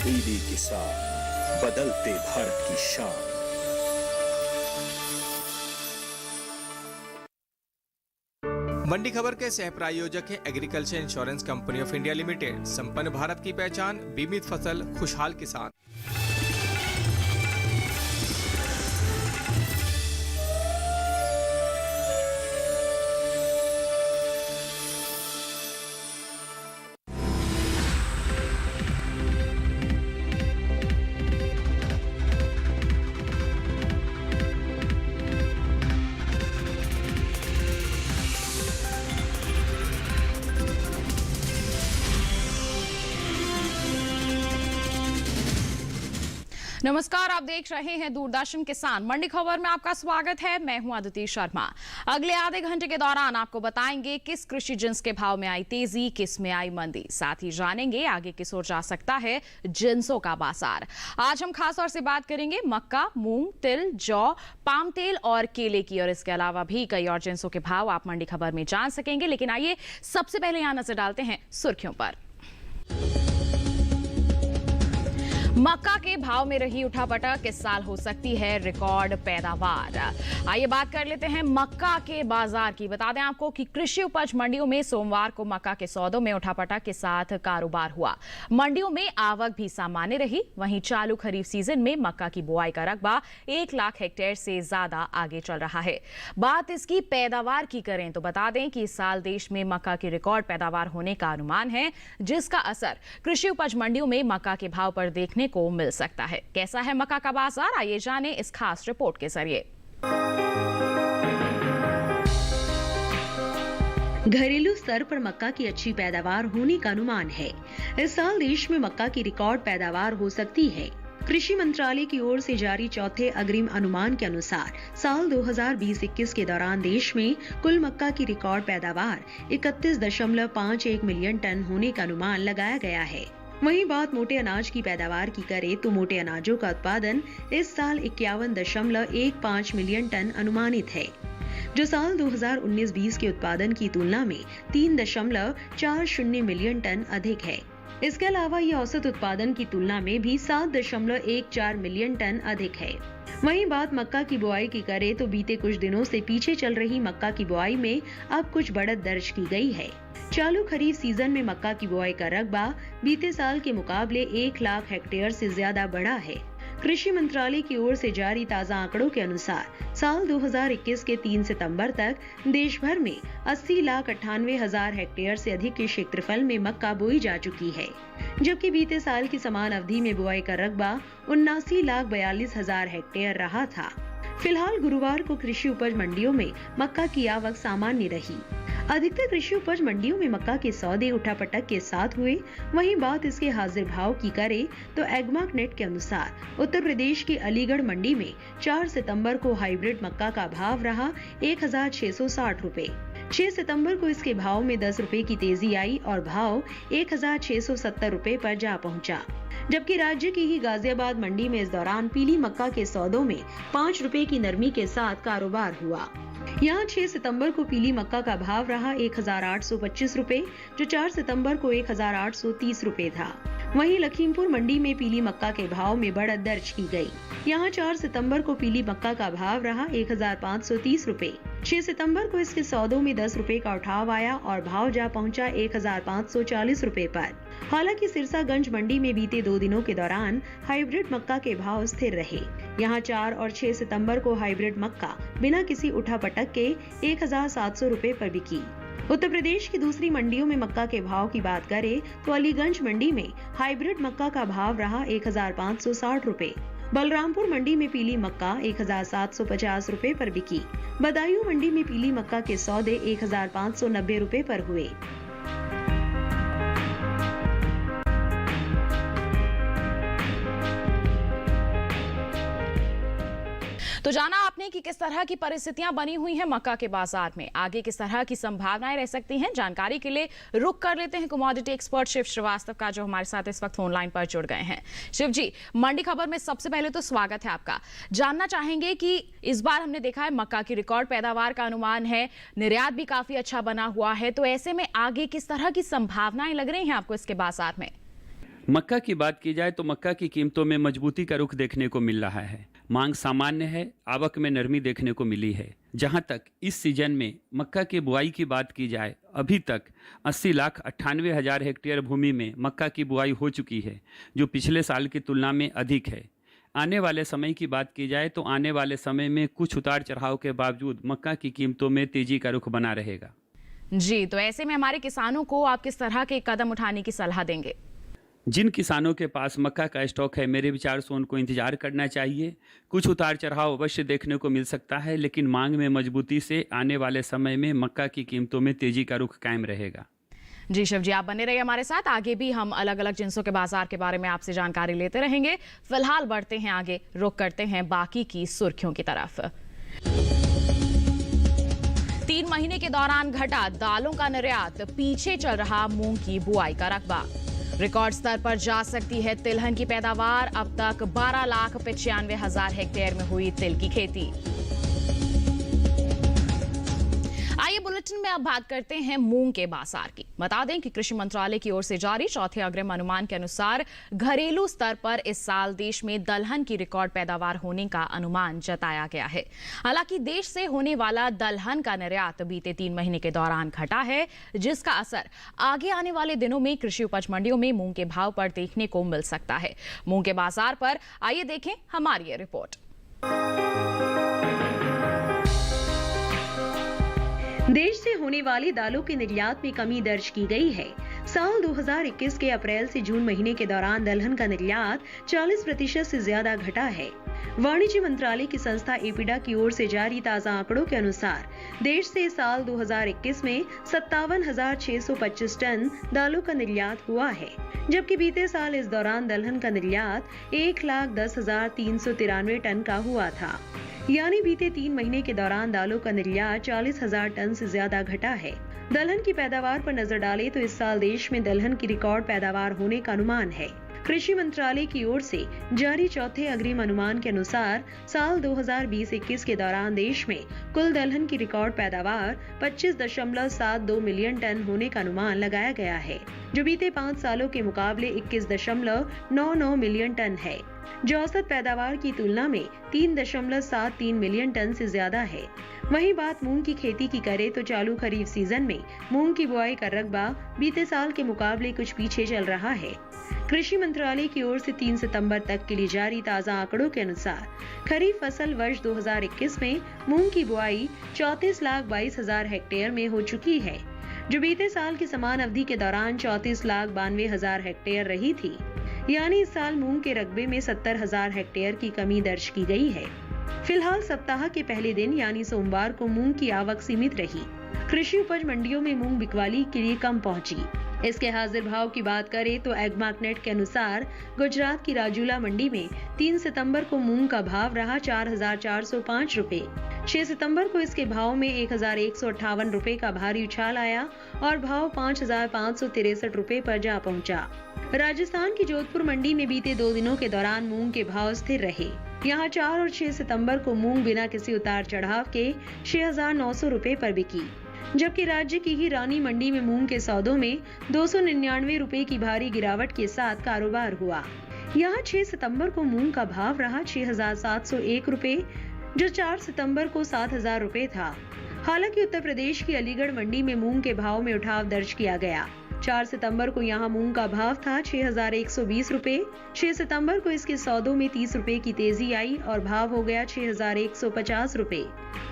तब्दीली के साथ बदलते भारत की शान। मंडी खबर के सह प्रायोजक हैं agriculture insurance company of India limited. संपन्न भारत की पहचान, बीमित फसल, खुशहाल किसान। नमस्कार, आप देख रहे हैं दूरदर्शन किसान। मंडी खबर में आपका स्वागत है। मैं हूं अदिति शर्मा। अगले आधे घंटे के दौरान आपको बताएंगे किस कृषि जिन्स के भाव में आई तेजी, किस में आई मंदी। साथ ही जानेंगे आगे किस ओर जा सकता है जिन्सों का बाजार। आज हम खास तौर से बात करेंगे मक्का, मूंग, तिल, जौ, पाम तेल और केले की, और इसके अलावा भी कई और जिन्सों के भाव आप मंडी खबर में जान सकेंगे। लेकिन आइए सबसे पहले यहां नजर डालते हैं सुर्खियों पर। मक्का के भाव में रही उठापटक, इस साल हो सकती है रिकॉर्ड पैदावार। आइए बात कर लेते हैं मक्का के बाजार की। बता दें आपको कि कृषि उपज मंडियों में सोमवार को मक्का के सौदों में उठापटक के साथ कारोबार हुआ। मंडियों में आवक भी सामान्य रही। वहीं चालू खरीफ सीजन में मक्का की बुआई का रकबा 1 लाख हेक्टेयर से ज्यादा आगे चल रहा है। बात इसकी पैदावार की करें तो बता दें कि इस साल देश में मक्का की रिकॉर्ड पैदावार होने का अनुमान है, जिसका असर कृषि उपज मंडियों में मक्का के भाव पर देखने को मिल सकता है। कैसा है मक्का का बाजार, आइए जानें इस खास रिपोर्ट के जरिए। घरेलू स्तर पर मक्का की अच्छी पैदावार होने का अनुमान है। इस साल देश में मक्का की रिकॉर्ड पैदावार हो सकती है। कृषि मंत्रालय की ओर से जारी चौथे अग्रिम अनुमान के अनुसार साल 2020-21 के दौरान देश में कुल मक्का की रिकॉर्ड पैदावार 31.51 मिलियन टन होने का अनुमान लगाया गया है। वहीं बात मोटे अनाज की पैदावार की करें तो मोटे अनाजों का उत्पादन इस साल 51.15 मिलियन टन अनुमानित है, जो साल 2019-20 के उत्पादन की तुलना में 3.40 मिलियन टन अधिक है। इसके अलावा ये औसत उत्पादन की तुलना में भी 7.14 मिलियन टन अधिक है। वहीं बात मक्का की बुआई की करें तो बीते कुछ दिनों से पीछे चल रही मक्का की बुआई में अब कुछ बढ़त दर्ज की गई है। चालू खरीफ सीजन में मक्का की बुआई का रकबा बीते साल के मुकाबले 1 लाख हेक्टेयर से ज्यादा बढ़ा है। कृषि मंत्रालय की ओर से जारी ताजा आंकड़ों के अनुसार साल 2021 के 3 सितंबर तक देश भर में 80,98,000 हेक्टेयर से अधिक के क्षेत्रफल में मक्का बोई जा चुकी है, जबकि बीते साल की समान अवधि में बुआई का रकबा 79,42,000 हेक्टेयर रहा था। फिलहाल गुरुवार को कृषि उपज मंडियों में मक्का की आवक सामान्य रही। अधिकतर कृषि उपज मंडियों में मक्का के सौदे उठापटक के साथ हुए। वहीं बात इसके हाजिर भाव की करें तो एग्मार्क नेट के अनुसार उत्तर प्रदेश की अलीगढ़ मंडी में 4 सितंबर को हाइब्रिड मक्का का भाव रहा 1,660 रुपए। 6 सितंबर को इसके भाव में 10 रुपए की तेजी आई और भाव 1,670 रुपए पर जा पहुंचा। जबकि राज्य की ही गाजियाबाद मंडी में इस दौरान पीली मक्का के सौदों में 5 रुपए की नरमी के साथ कारोबार हुआ। यहाँ 6 सितंबर को पीली मक्का का भाव रहा 1,825 रुपए, जो 4 सितंबर को 1,830 रुपए था। वहीं लखीमपुर मंडी में पीली मक्का के भाव में बढ़त दर्ज की गई। यहाँ 4 सितंबर को पीली मक्का का भाव रहा 1,530 रुपए। 6 सितंबर को इसके सौदों में 10 रुपए का उठाव आया और भाव जा पहुंचा 1,540 रुपए पर। हालांकि सिरसागंज मंडी में बीते 2 दिनों के दौरान हाइब्रिड मक्का के भाव स्थिर रहे। यहाँ 4 और 6 सितंबर को हाइब्रिड मक्का बिना किसी उठापटक के 1,700 रुपए पर बिकी। उत्तर प्रदेश की दूसरी मंडियों में मक्का के भाव की बात करें तो अलीगंज मंडी में हाइब्रिड मक्का का भाव रहा 1,560 रुपए। बलरामपुर मंडी में पीली मक्का 1,750 रुपए पर बिकी। बदायूं मंडी में पीली मक्का के सौदे 1,590 रुपए पर हुए। तो जाना आपने कि किस तरह की परिस्थितियां बनी हुई हैं मक्का के बाजार में, आगे किस तरह की संभावनाएं रह सकती हैं। जानकारी के लिए रुक कर लेते हैं कमोडिटी एक्सपर्ट शिव श्रीवास्तव का, जो हमारे साथ इस वक्त फोन लाइन पर जुड़ गए हैं। शिव जी, मंडी खबर में सबसे पहले तो स्वागत है आपका। जानना चाहेंगे कि इस बार हमने देखा है मक्का की रिकॉर्ड पैदावार का अनुमान है, निर्यात भी काफी अच्छा बना हुआ है, तो ऐसे में आगे किस तरह की संभावनाएं लग रही हैं आपको इसके बाजार में? मक्का की बात की जाए तो मक्का की कीमतों में मजबूती का रुख देखने को मिल रहा है। मांग सामान्य है, आवक में नरमी देखने को मिली है। जहां तक इस सीजन में मक्का की बुआई की बात की जाए, अभी तक 80,98,000 हेक्टेयर भूमि में मक्का की बुआई हो चुकी है, जो पिछले साल की तुलना में अधिक है। आने वाले समय की बात की जाए तो आने वाले समय में कुछ उतार चढ़ाव के बावजूद मक्का की कीमतों में तेजी का रुख बना रहेगा। जी, तो ऐसे में हमारे किसानों को आप किस तरह के कदम उठाने की सलाह देंगे? जिन किसानों के पास मक्का का स्टॉक है, मेरे विचार से उनको इंतजार करना चाहिए। कुछ उतार चढ़ाव अवश्य देखने को मिल सकता है, लेकिन मांग में मजबूती से आने वाले समय में मक्का की कीमतों में तेजी का रुख कायम रहेगा। जी शिव जी, आप बने रहिए हमारे साथ। आगे भी हम अलग अलग जिन्सों के बाजार के बारे में आपसे जानकारी लेते रहेंगे। फिलहाल बढ़ते हैं आगे, रुख करते हैं बाकी की सुर्खियों की तरफ। 3 महीने के दौरान घटा दालों का निर्यात, पीछे चल रहा मूंग की बुआई का रकबा। रिकॉर्ड स्तर पर जा सकती है तिलहन की पैदावार, अब तक 12,95,000 हेक्टेयर में हुई तिल की खेती। आइए बुलेटिन में अब बात करते हैं मूंग के बाजार की। बता दें कि कृषि मंत्रालय की ओर से जारी चौथे अग्रिम अनुमान के अनुसार घरेलू स्तर पर इस साल देश में दलहन की रिकॉर्ड पैदावार होने का अनुमान जताया गया है। हालांकि देश से होने वाला दलहन का निर्यात बीते 3 महीने के दौरान घटा है, जिसका असर आगे आने वाले दिनों में कृषि उपज मंडियों में मूंग के भाव पर देखने को मिल सकता है। मूंग के बाजार पर आइए देखें हमारी ये रिपोर्ट। देश से होने वाली दालों के निर्यात में कमी दर्ज की गई है। साल 2021 के अप्रैल से जून महीने के दौरान दलहन का निर्यात 40% से ज्यादा घटा है। वाणिज्य मंत्रालय की संस्था एपीडा की ओर से जारी ताजा आंकड़ों के अनुसार देश से साल 2021 में 57,625 टन दालों का निर्यात हुआ है, जबकि बीते साल इस दौरान दलहन का निर्यात 1,10,393 टन का हुआ था। यानी बीते 3 महीने के दौरान दालों का निर्यात 40,000 टन से ज्यादा घटा है। दलहन की पैदावार पर नजर डालें तो इस साल देश में दलहन की रिकॉर्ड पैदावार होने का अनुमान है। कृषि मंत्रालय की ओर से जारी चौथे अग्रिम अनुमान के अनुसार साल 2020-21 के दौरान देश में कुल दलहन की रिकॉर्ड पैदावार 25.72 मिलियन टन होने का अनुमान लगाया गया है, जो बीते 5 सालों के मुकाबले 21.99 मिलियन टन है, जो औसत पैदावार की तुलना में 3.73 मिलियन टन से ज्यादा है। वहीं बात मूंग की खेती की करें तो चालू खरीफ सीजन में मूंग की बुआई का रकबा बीते साल के मुकाबले कुछ पीछे चल रहा है। कृषि मंत्रालय की ओर से 3 सितंबर तक के लिए जारी ताजा आंकड़ों के अनुसार खरीफ फसल वर्ष 2021 में मूंग की बुआई 34,22,000 हेक्टेयर में हो चुकी है, जो बीते साल की समान अवधि के दौरान 34,92,000 हेक्टेयर रही थी। यानी इस साल मूंग के रकबे में 70,000 हेक्टेयर की कमी दर्ज की गई है। फिलहाल सप्ताह के पहले दिन यानी सोमवार को मूंग की आवक सीमित रही। कृषि उपज मंडियों में मूंग बिकवाली के लिए कम पहुंची। इसके हाजिर भाव की बात करें तो एग्मार्कनेट के अनुसार गुजरात की राजूला मंडी में 3 सितंबर को मूंग का भाव रहा 4,405 रुपए। 6 सितंबर को इसके भाव में 1,158 रुपए का भारी उछाल आया और भाव 5,563 रुपए पर जा पहुंचा। राजस्थान की जोधपुर मंडी में बीते 2 दिनों के दौरान मूंग के भाव स्थिर रहे। यहाँ 4 और 6 सितंबर को मूंग बिना किसी उतार चढ़ाव के 6,900 रुपए पर बिकी, जबकि राज्य की ही रानी मंडी में मूंग के सौदों में 299 रुपए की भारी गिरावट के साथ कारोबार हुआ। यहाँ 6 सितंबर को मूंग का भाव रहा 6,701 रुपए, जो 4 सितंबर को 7,000 रुपए था। हालांकि उत्तर प्रदेश की अलीगढ़ मंडी में मूंग के भाव में उठाव दर्ज किया गया। 4 सितंबर को यहाँ मूंग का भाव था 6,120 रुपए। 6 सितंबर को इसके सौदों में 30 रुपए की तेजी आई और भाव हो गया 6,150 रुपए।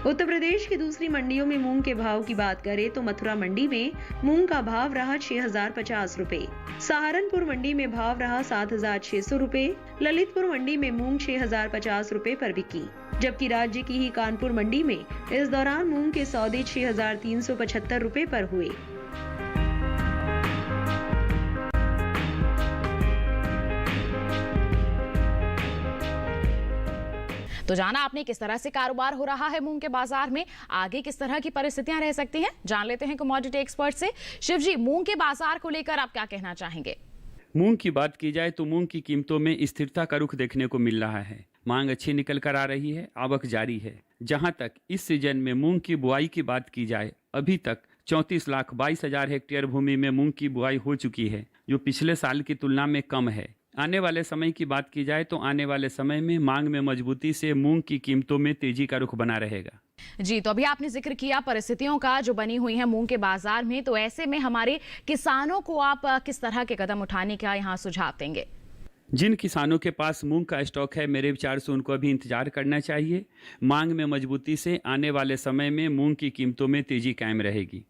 उत्तर प्रदेश की दूसरी मंडियों में मूंग के भाव की बात करें तो मथुरा मंडी में मूंग का भाव रहा 6,050 रुपए। सहारनपुर मंडी में भाव रहा 7,600 रुपए। ललितपुर मंडी में मूंग 6,050 रुपए पर बिकी, जबकि राज्य की ही कानपुर मंडी में इस दौरान मूंग के सौदे 6,375 रुपए पर हुए। तो जाना आपने किस तरह से कारोबार हो रहा है मूंग के बाजार में, आगे किस तरह की परिस्थितियां रह सकती हैं, जान लेते हैं कमोडिटी एक्सपर्ट से। शिव जी, मूंग के बाजार को लेकर आप क्या कहना चाहेंगे? मूंग की बात की जाए तो मूंग की कीमतों में स्थिरता का रुख देखने को मिल रहा है। मांग अच्छी निकल कर आ रही है, आवक जारी है। जहां तक इस सीजन में मूंग की बुआई की बात की जाए, अभी तक 34,22,000 हेक्टेयर भूमि में मूंग की बुआई हो चुकी है, जो पिछले साल की तुलना में कम है। आने वाले समय की बात की जाए तो आने वाले समय में मांग में मजबूती से मूंग की कीमतों में तेजी का रुख बना रहेगा। जी, तो अभी आपने जिक्र किया परिस्थितियों का जो बनी हुई है मूंग के बाजार में, तो ऐसे में हमारे किसानों को आप किस तरह के कदम उठाने का यहाँ सुझाव देंगे? जिन किसानों के पास मूंग का स्टॉक है, मेरे विचार से उनको अभी इंतजार करना चाहिए। मांग में मजबूती से आने वाले समय में मूंग की कीमतों में तेजी कायम रहेगी।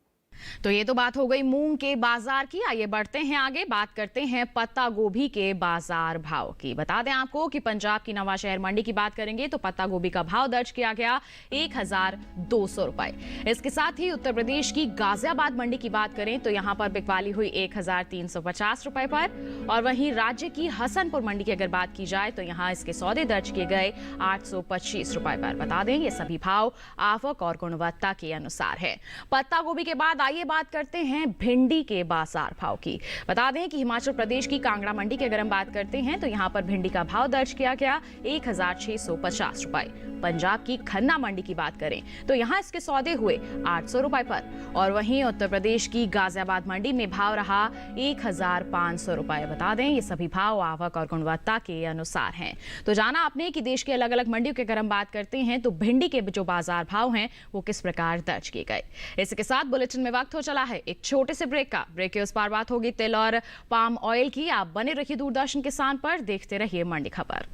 तो ये तो बात हो गई मूंग के बाजार की। आइए बढ़ते हैं आगे, बात करते हैं पत्ता गोभी के बाजार भाव की। बता दें आपको कि पंजाब की नवाशहर मंडी की बात करेंगे तो पत्ता गोभी का भाव दर्ज किया गया 1,200 रुपए। इसके साथ ही उत्तर प्रदेश की गाजियाबाद मंडी की बात करें तो यहाँ पर बिकवाली हुई 1,350 रुपए पर, और वहीं राज्य की हसनपुर मंडी की अगर बात की जाए तो यहाँ इसके सौदे दर्ज किए गए 825 रुपए पर। बता दें ये सभी भाव आवक और गुणवत्ता के अनुसार है। पत्ता गोभी के बाद आइए बात करते हैं भिंडी के बाजार भाव की। बता दें कि हिमाचल प्रदेश की कांगड़ा मंडी की अगर हम बात करते हैं तो यहां पर भिंडी का भाव दर्ज किया गया 1,650 रुपए। पंजाब की खन्ना मंडी की बात करें तो यहां इसके सौदे हुए 800 रुपए पर, और वहीं उत्तर प्रदेश की गाजियाबाद मंडी में भाव रहा 1,500 रुपए। बता दें ये सभी भाव आवक और गुणवत्ता के अनुसार हैं। तो जाना आपने कि देश के अलग अलग मंडियों की अगर हम बात करते हैं तो भिंडी के जो बाजार भाव हैं वो किस प्रकार दर्ज किए गए। इसके साथ बुलेटिन में वक्त हो चला है एक छोटे से ब्रेक का। ब्रेक के उस पार बात होगी तेल और पाम ऑयल की। आप बने रहिए दूरदर्शन किसान पर, देखते रहिए मंडी खबर।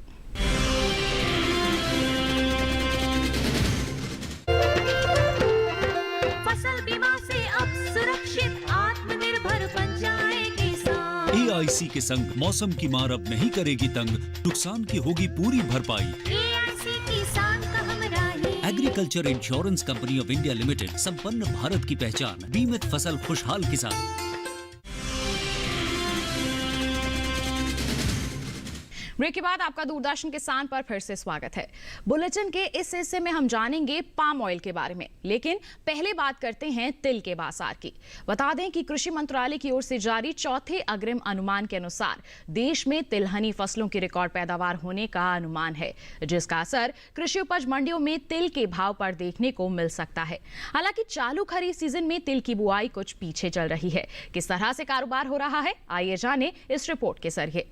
फसल बीमा से अब सुरक्षित आत्मनिर्भर बन जाए किसान। AIC के संग मौसम की मार अब नहीं करेगी तंग, नुकसान की होगी पूरी भरपाई। AIC किसान का हमराही। Agriculture insurance company of India limited, संपन्न भारत की पहचान, बीमित फसल खुशहाल किसान। ब्रेक के बाद आपका दूरदर्शन किसान पर फिर से स्वागत है। बुलेटिन के इस हिस्से में हम जानेंगे पाम ऑयल के बारे में, लेकिन पहले बात करते हैं तिल के बाजार की। बता दें कि कृषि मंत्रालय की ओर से जारी चौथे अग्रिम अनुमान के अनुसार देश में तिलहनी फसलों की रिकॉर्ड पैदावार होने का अनुमान है, जिसका असर कृषि उपज मंडियों में तिल के भाव पर देखने को मिल सकता है। हालांकि चालू खरीफ सीजन में तिल की बुआई कुछ पीछे चल रही है। किस तरह से कारोबार हो रहा है, आइए जाने इस रिपोर्ट के जरिए।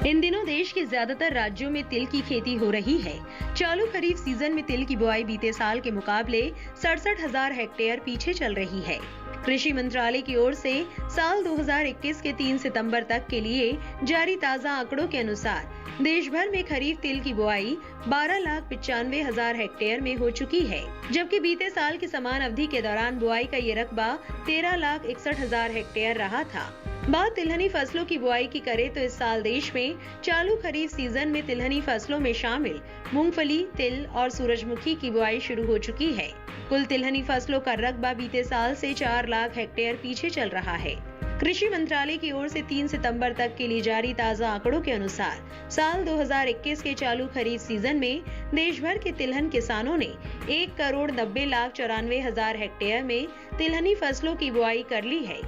इन दिनों देश के ज्यादातर राज्यों में तिल की खेती हो रही है। चालू खरीफ सीजन में तिल की बुआई बीते साल के मुकाबले 67,000 हेक्टेयर पीछे चल रही है। कृषि मंत्रालय की ओर से साल 2021 के 3 सितंबर तक के लिए जारी ताजा आंकड़ों के अनुसार देश भर में खरीफ तिल की बुआई 12,95,000 हेक्टेयर में हो चुकी है, जबकि बीते साल की समान अवधि के दौरान बुआई का ये रकबा 13,61,000 हेक्टेयर रहा था। बात तिलहनी फसलों की बुआई की करें तो इस साल देश में चालू खरीफ सीजन में तिलहनी फसलों में शामिल मूंगफली, तिल और सूरजमुखी की बुआई शुरू हो चुकी है। कुल तिलहनी फसलों का रकबा बीते साल से 4 लाख हेक्टेयर पीछे चल रहा है। कृषि मंत्रालय की ओर से 3 सितंबर तक के लिए जारी ताजा आंकड़ों के अनुसार साल 2021 के चालू खरीफ सीजन में देश भर के तिलहन किसानों ने 1,90,94,000 हेक्टेयर में तिलहनी फसलों की बुआई कर ली है,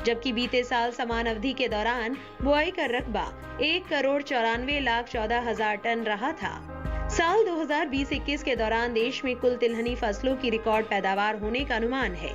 जबकि बीते साल समान अवधि के दौरान बुआई का रकबा 1,94,14,000 टन रहा था। साल 2020-21 के दौरान देश में कुल तिलहनी फसलों की रिकॉर्ड पैदावार होने का अनुमान है।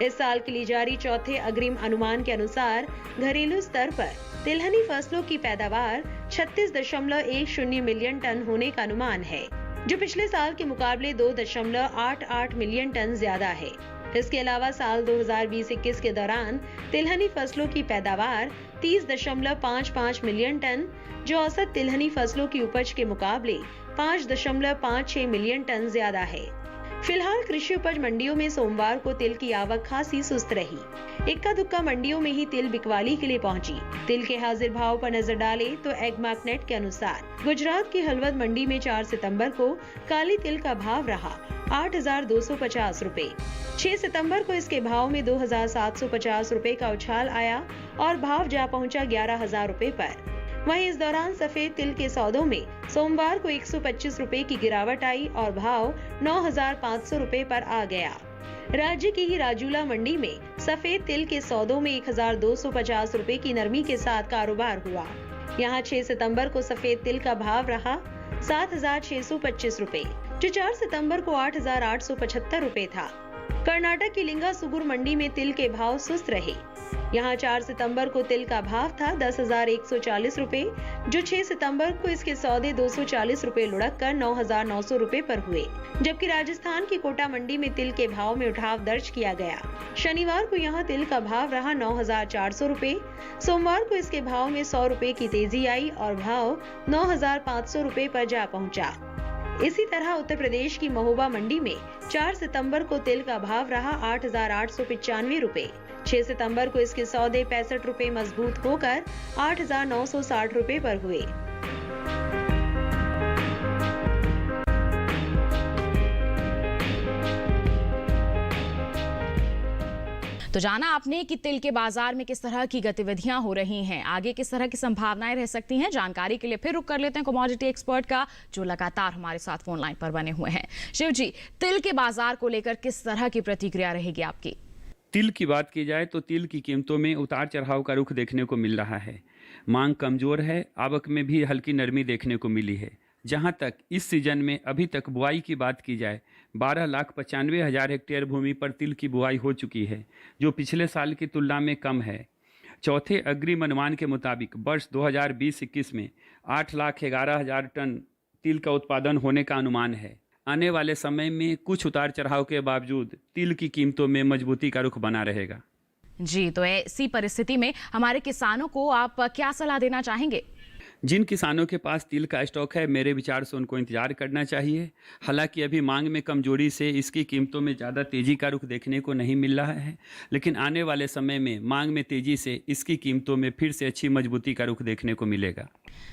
इस साल के लिए जारी चौथे अग्रिम अनुमान के अनुसार घरेलू स्तर पर तिलहनी फसलों की पैदावार 36.10 मिलियन टन होने का अनुमान है, जो पिछले साल के मुकाबले 2.88 मिलियन टन ज्यादा है। इसके अलावा साल 2020-21 के दौरान तिलहनी फसलों की पैदावार 30.55 मिलियन टन, जो औसत तिलहनी फसलों की उपज के मुकाबले 5.56 मिलियन टन ज्यादा है। फिलहाल कृषि उपज मंडियों में सोमवार को तिल की आवक खासी सुस्त रही। इक्का दुक्का मंडियों में ही तिल बिकवाली के लिए पहुंची। तिल के हाजिर भाव पर नजर डाले तो एगमार्कनेट के अनुसार गुजरात की हलवद मंडी में 4 सितंबर को काली तिल का भाव रहा 8,250 रुपए। 6 सितंबर को इसके भाव में 2,750 रुपए का उछाल आया और भाव जा पहुंचा 11,000 रुपए पर। वहीं इस दौरान सफेद तिल के सौदों में सोमवार को 125 रुपए की गिरावट आई और भाव 9,500 रुपए पर आ गया। राज्य की ही राजूला मंडी में सफेद तिल के सौदों में 1,250 रुपए की नरमी के साथ कारोबार हुआ। यहाँ 6 सितंबर को सफेद तिल का भाव रहा 7,625 रुपए, जो 4 सितंबर को 8,875 रुपए था। कर्नाटक की लिंगा सुगुर मंडी में तिल के भाव सुस्त रहे। यहाँ 4 सितंबर को तिल का भाव था 10,140 रुपए, जो 6 सितंबर को इसके सौदे 240 रुपए लुढ़क कर 9,900 रुपए पर हुए। जबकि राजस्थान की कोटा मंडी में तिल के भाव में उठाव दर्ज किया गया। शनिवार को यहाँ तिल का भाव रहा 9,400 रुपए। सोमवार को इसके भाव में 100 रुपए की तेजी आई और भाव 9,500 रुपए पर जा पहुंचा। इसी तरह उत्तर प्रदेश की महोबा मंडी में 4 सितंबर को तिल का भाव रहा 8,895 रुपए। 6 सितंबर को इसके सौदे 65 रुपए मजबूत होकर 8,960 रुपए पर हुए। तो जाना आपने कि तिल के बाजार में किस तरह की गतिविधियां हो रही हैं, आगे किस तरह की संभावनाएं रह सकती हैं। जानकारी के लिए फिर रुक कर लेते हैं कमोडिटी एक्सपर्ट का, जो लगातार हमारे साथ फोन लाइन पर बने हुए हैं। शिव जी, तिल के बाजार को लेकर किस तरह की प्रतिक्रिया रहेगी आपकी? तिल की बात की जाए तो तिल की कीमतों में उतार चढ़ाव का रुख देखने को मिल रहा है। मांग कमजोर है, आवक में भी हल्की नरमी देखने को मिली है। जहां तक इस सीजन में अभी तक बुआई की बात की जाए, 12,95,000 हेक्टेयर भूमि पर तिल की बुआई हो चुकी है, जो पिछले साल की तुलना में कम है। चौथे अग्रिम अनुमान के मुताबिक वर्ष 2020-21 में 8,11,000 टन तिल का उत्पादन होने का अनुमान है। आने वाले समय में कुछ उतार चढ़ाव के बावजूद तिल की कीमतों में मजबूती का रुख बना रहेगा। जी, तो ऐसी परिस्थिति में हमारे किसानों को आप क्या सलाह देना चाहेंगे? जिन किसानों के पास तिल का स्टॉक है, मेरे विचार से उनको इंतजार करना चाहिए। हालांकि अभी मांग में कमजोरी से इसकी कीमतों में ज़्यादा तेज़ी का रुख देखने को नहीं मिल रहा है, लेकिन आने वाले समय में मांग में तेज़ी से इसकी कीमतों में फिर से अच्छी मजबूती का रुख देखने को मिलेगा।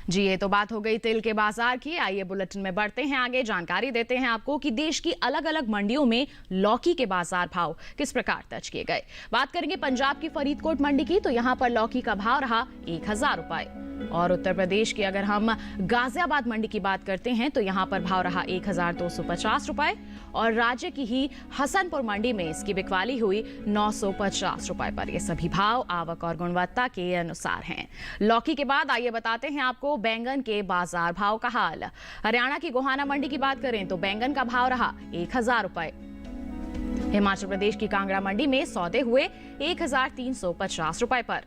जी, ये तो बात हो गई तिल के बाजार की। आइए बुलेटिन में बढ़ते हैं आगे, जानकारी देते हैं आपको कि देश की अलग अलग मंडियों में लौकी के बाजार भाव किस प्रकार दर्ज किए गए। बात करेंगे पंजाब की फरीदकोट मंडी की, तो यहाँ पर लौकी का भाव रहा 1,000 रुपए। और उत्तर प्रदेश की अगर हम गाजियाबाद मंडी की बात करते हैं तो यहाँ पर भाव रहा 1,250 रुपए। और राज्य की ही हसनपुर मंडी में इसकी बिकवाली हुई 950 रुपए पर। ये सभी भाव आवक और गुणवत्ता के अनुसार हैं। लौकी के बाद आइए बताते हैं आपको बैंगन के बाजार भाव का हाल। हरियाणा की गोहाना मंडी की बात करें तो बैंगन का भाव रहा 1,000 रुपए। हिमाचल प्रदेश की कांगड़ा मंडी में सौदे हुए 1,350 रुपए पर।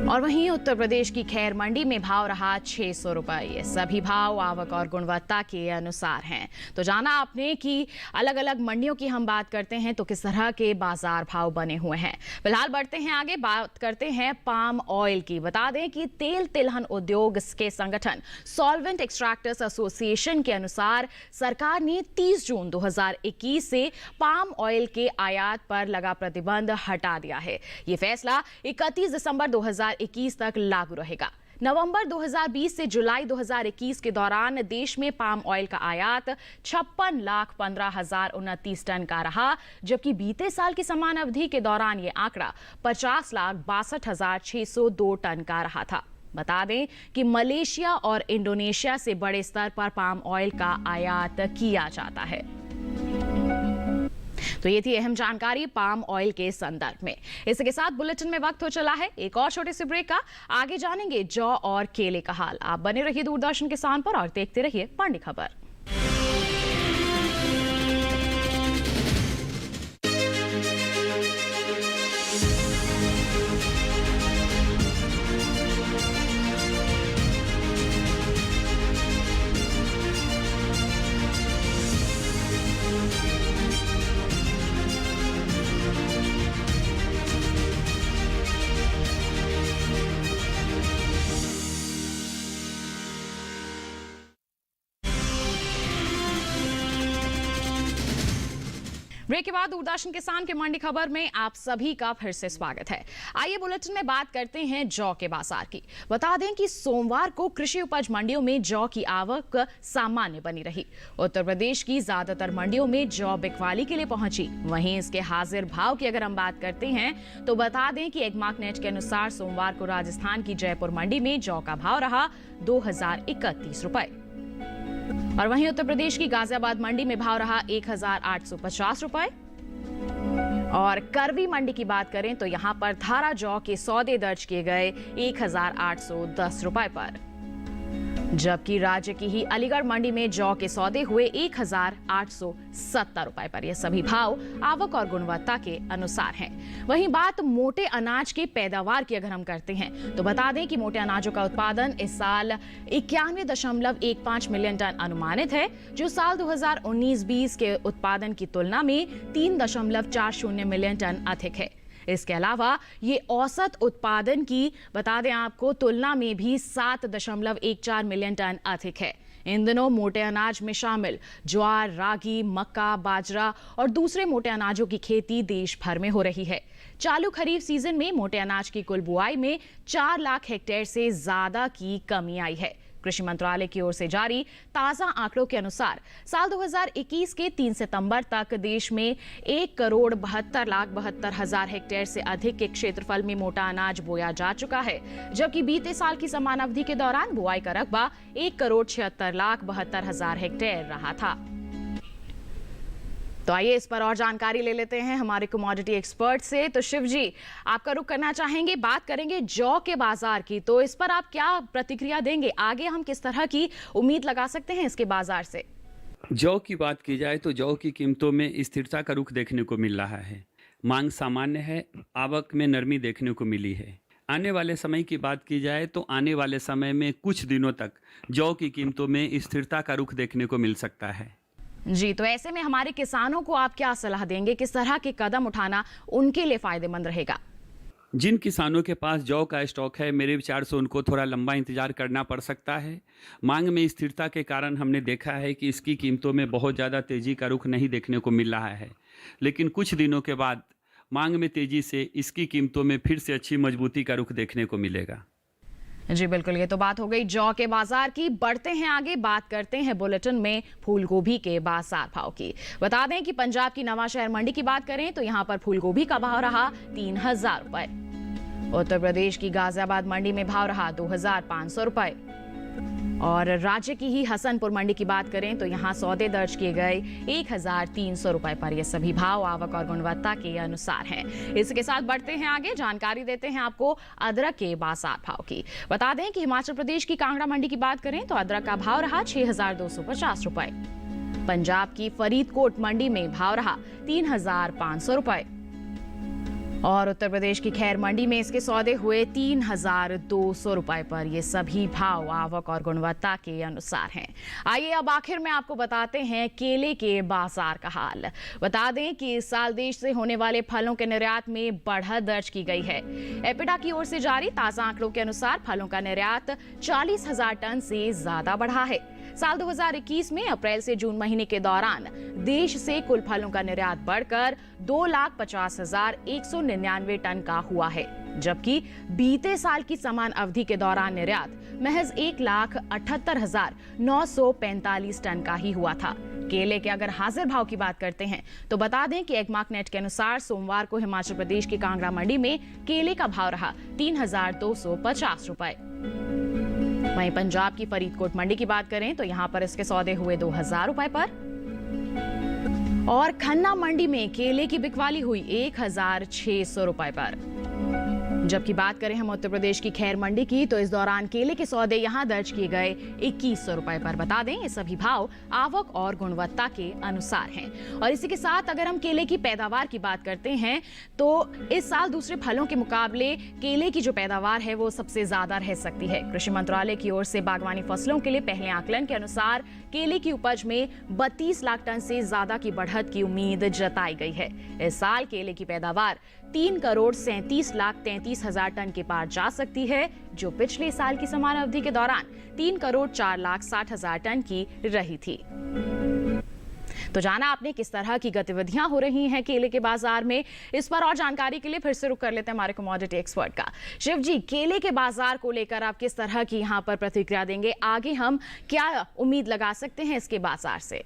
और वहीं उत्तर प्रदेश की खैर मंडी में भाव रहा 600 रुपए। ये सभी भाव आवक और गुणवत्ता के अनुसार हैं। तो जाना आपने कि अलग अलग मंडियों की हम बात करते हैं तो किस तरह के बाजार भाव बने हुए हैं। फिलहाल बढ़ते हैं आगे, बात करते हैं पाम ऑयल की। बता दें कि तेल तिलहन उद्योग के संगठन सॉल्वेंट एक्सट्रैक्टर्स एसोसिएशन के अनुसार सरकार ने 30 जून 2021 से पाम ऑयल के आयात पर लगा प्रतिबंध हटा दिया है। ये फैसला 31 दिसंबर 2021 तक लागू रहेगा। नवंबर 2020 से जुलाई 2021 के दौरान देश में पाम ऑयल का आयात 56,15,029 टन का रहा, जबकि बीते साल की समान अवधि के दौरान ये आंकड़ा 50,62,602 टन का रहा था। बता दें कि मलेशिया और इंडोनेशिया से बड़े स्तर पर पाम ऑयल का आयात किया जाता है। तो ये थी अहम जानकारी पाम ऑयल के संदर्भ में। इसके साथ बुलेटिन में वक्त हो चला है एक और छोटे से ब्रेक का। आगे जानेंगे जौ और केले का हाल। आप बने रहिए दूरदर्शन किसान पर और देखते रहिए मंडी खबर। ब्रेक के बाद दूरदर्शन किसान के मंडी खबर में आप सभी का फिर से स्वागत है। आइए बुलेटिन में बात करते हैं जौ के बाजार की। बता दें कि सोमवार को कृषि उपज मंडियों में जौ की आवक सामान्य बनी रही। उत्तर प्रदेश की ज्यादातर मंडियों में जौ बिकवाली के लिए पहुंची। वहीं इसके हाजिर भाव की अगर हम बात करते हैं तो बता दें कि एग्मार्कनेट के अनुसार सोमवार को राजस्थान की जयपुर मंडी में जौ का भाव रहा 2,031 रुपए। और वहीं उत्तर प्रदेश की गाजियाबाद मंडी में भाव रहा 1,850 रुपए। और करवी मंडी की बात करें तो यहां पर धारा जौ के सौदे दर्ज किए गए 1,810 रुपए पर। जबकि राज्य की ही अलीगढ़ मंडी में जौ के सौदे हुए 1,870 रुपए पर। ये सभी भाव आवक और गुणवत्ता के अनुसार हैं। वहीं बात मोटे अनाज की पैदावार की अगर हम करते हैं तो बता दें कि मोटे अनाजों का उत्पादन इस साल 91.15 मिलियन टन अनुमानित है, जो साल 2019-20 के उत्पादन की तुलना में 3.40 मिलियन टन अधिक है। इसके अलावा ये औसत उत्पादन की बता दें आपको तुलना में भी 7.14 मिलियन टन अधिक है। इन दिनों मोटे अनाज में शामिल ज्वार, रागी, मक्का, बाजरा और दूसरे मोटे अनाजों की खेती देश भर में हो रही है। चालू खरीफ सीजन में मोटे अनाज की कुल बुआई में 4 लाख हेक्टेयर से ज्यादा की कमी आई है। कृषि मंत्रालय की ओर से जारी ताजा आंकड़ों के अनुसार साल 2021 के 3 सितंबर तक देश में 1,72,72,000 हेक्टेयर से अधिक के क्षेत्रफल में मोटा अनाज बोया जा चुका है, जबकि बीते साल की समान अवधि के दौरान बुआई का रकबा 1,76,72,000 हेक्टेयर रहा था। तो आइए इस पर और जानकारी ले लेते हैं हमारे कमोडिटी एक्सपर्ट से। तो शिव जी, आपका रुख करना चाहेंगे, बात करेंगे जौ के बाजार की, तो इस पर आप क्या प्रतिक्रिया देंगे? आगे हम किस तरह की उम्मीद लगा सकते हैं इसके बाजार से? जौ की बात की जाए तो जौ की कीमतों में स्थिरता का रुख देखने को मिल रहा है। मांग सामान्य है, आवक में नरमी देखने को मिली है। आने वाले समय की बात की जाए तो आने वाले समय में कुछ दिनों तक जौ की कीमतों में स्थिरता का रुख देखने को मिल सकता है। जी, तो ऐसे में हमारे किसानों को आप क्या सलाह देंगे? किस तरह के कदम उठाना उनके लिए फायदेमंद रहेगा? जिन किसानों के पास जौ का स्टॉक है, मेरे विचार से उनको थोड़ा लंबा इंतजार करना पड़ सकता है। मांग में स्थिरता के कारण हमने देखा है कि इसकी कीमतों में बहुत ज़्यादा तेज़ी का रुख नहीं देखने को मिल रहा है, लेकिन कुछ दिनों के बाद मांग में तेज़ी से इसकी कीमतों में फिर से अच्छी मजबूती का रुख देखने को मिलेगा। जी बिल्कुल, ये तो बात हो गई जौ के बाजार की। बढ़ते हैं आगे, बात करते हैं बुलेटिन में फूल गोभी के बाजार भाव की। बता दें कि पंजाब की नवांशहर मंडी की बात करें तो यहाँ पर फूल गोभी का भाव रहा 3,000 रुपए। उत्तर प्रदेश की गाजियाबाद मंडी में भाव रहा 2,500 रुपए। और राज्य की ही हसनपुर मंडी की बात करें तो यहाँ सौदे दर्ज किए गए 1,300 रुपए पर। ये सभी भाव आवक और गुणवत्ता के अनुसार हैं। इसके साथ बढ़ते हैं आगे, जानकारी देते हैं आपको अदरक के बाजार भाव की। बता दें कि हिमाचल प्रदेश की कांगड़ा मंडी की बात करें तो अदरक का भाव रहा 6,250 रुपए। पंजाब की फरीदकोट मंडी में भाव रहा 3,500 रुपए। और उत्तर प्रदेश की खैर मंडी में इसके सौदे हुए 3,200 रुपए पर। ये सभी भाव आवक और गुणवत्ता के अनुसार हैं। आइए अब आखिर में आपको बताते हैं केले के बाजार का हाल। बता दें कि इस साल देश से होने वाले फलों के निर्यात में बढ़त दर्ज की गई है। एपिडा की ओर से जारी ताजा आंकड़ों के अनुसार फलों का निर्यात 40,000 टन से ज्यादा बढ़ा है। साल 2021 में अप्रैल से जून महीने के दौरान देश से कुल फलों का निर्यात बढ़कर 2,50,199 टन का हुआ है, जबकि बीते साल की समान अवधि के दौरान निर्यात महज 1,78,945 टन का ही हुआ था। केले के अगर हाजिर भाव की बात करते हैं तो बता दें कि एगमार्कनेट के अनुसार सोमवार को हिमाचल प्रदेश की कांगड़ा मंडी में केले का भाव रहा 3,250 रुपए। वहीं पंजाब की फरीदकोट मंडी की बात करें तो यहां पर इसके सौदे हुए 2,000 रुपए पर। और खन्ना मंडी में केले की बिकवाली हुई 1,600 रुपए पर। जबकि बात करें हम उत्तर प्रदेश की खैर मंडी की तो इस दौरान केले के सौदे यहां दर्ज किए गए 2,100 रुपए पर। बता दें ये सभी भाव आवक और गुणवत्ता के अनुसार हैं। और इसी के साथ अगर हम केले की पैदावार की बात करते हैं तो इस साल दूसरे फलों के मुकाबले केले की जो पैदावार है वो सबसे ज्यादा रह सकती है। कृषि मंत्रालय की ओर से बागवानी फसलों के लिए पहले आकलन के अनुसार केले की उपज में 32 लाख टन से ज्यादा की बढ़त की उम्मीद जताई गई है। इस साल केले की पैदावार 3,37,33,000 टन के पार जा सकती है, जो पिछले साल की समान अवधि के दौरान 3,04,60,000 टन की रही थी। तो जाना आपने किस तरह की गतिविधियां हो रही हैं केले के बाजार में। इस पर और जानकारी के लिए फिर से रुक कर लेते हैं हमारे कमोडिटी एक्सपर्ट का। शिव जी, केले के बाजार को लेकर आप किस तरह की यहां पर प्रतिक्रिया देंगे? आगे हम क्या उम्मीद लगा सकते हैं इसके बाजार से?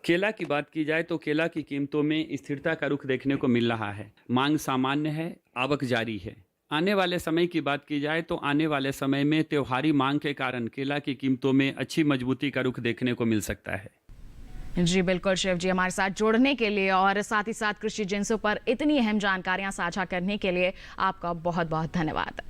केला की बात की जाए तो केला की कीमतों में स्थिरता का रुख देखने को मिल रहा है। मांग सामान्य है, आवक जारी है। आने वाले समय की बात की जाए तो आने वाले समय में त्योहारी मांग के कारण केला की कीमतों में अच्छी मजबूती का रुख देखने को मिल सकता है। जी बिल्कुल शिव जी, हमारे साथ जुड़ने के लिए और साथ ही साथ कृषि जिन्सों पर इतनी अहम जानकारियां साझा करने के लिए आपका बहुत बहुत धन्यवाद।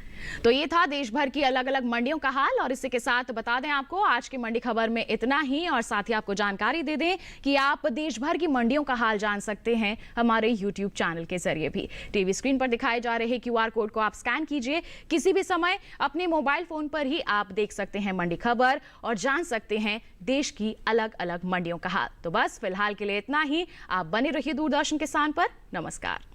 तो ये था देश भर की अलग अलग मंडियों का हाल और इसी के साथ बता दें आपको आज की मंडी खबर में इतना ही और साथ ही आपको जानकारी दे दें कि आप देश भर की मंडियों का हाल जान सकते हैं हमारे YouTube चैनल के जरिए भी। टीवी स्क्रीन पर दिखाए जा रहे QR कोड को आप स्कैन कीजिए, किसी भी समय अपने मोबाइल फोन पर ही आप देख सकते हैं मंडी खबर और जान सकते हैं देश की अलग अलग मंडियों का हाल। तो बस फिलहाल के लिए इतना ही। आप बने रहिए दूरदर्शन किसान पर। नमस्कार।